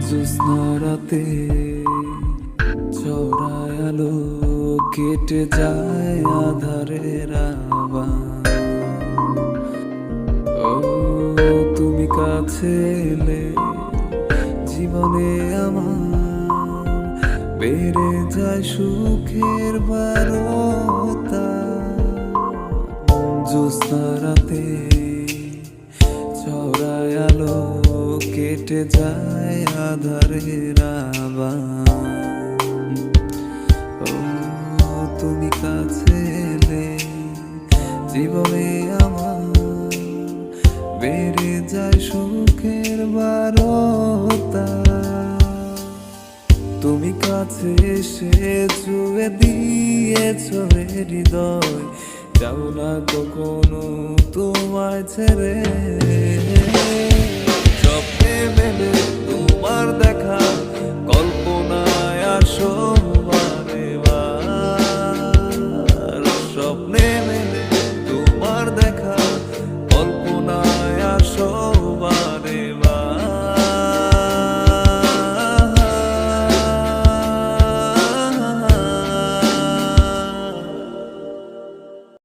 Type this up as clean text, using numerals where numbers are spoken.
জ্যোৎস্না রাতে চড়ায় আলো কেটে যায় আধারের আবার। ও তুমি কাছে এলে জীবনে আমার বেড়ে যায় সুখের বারতা। জ্যোৎস্না রাতে চড়ায় আলো কেটে যায় আধারের আবার। ও তুমি কাছে এলে জীবনে আমার বেড়ে যায় সুখের বারতা। তুমি কাছে এসে ছুঁয়ে দিয়েছ হৃদয়, যাও না কখনো তোমায় ছেড়ে। স্বপ্নে মেলে তোমার দেখা, কল্পনায় আসো বারে বার। স্বপ্নে মেলে তোমার দেখা, কল্পনায় আসো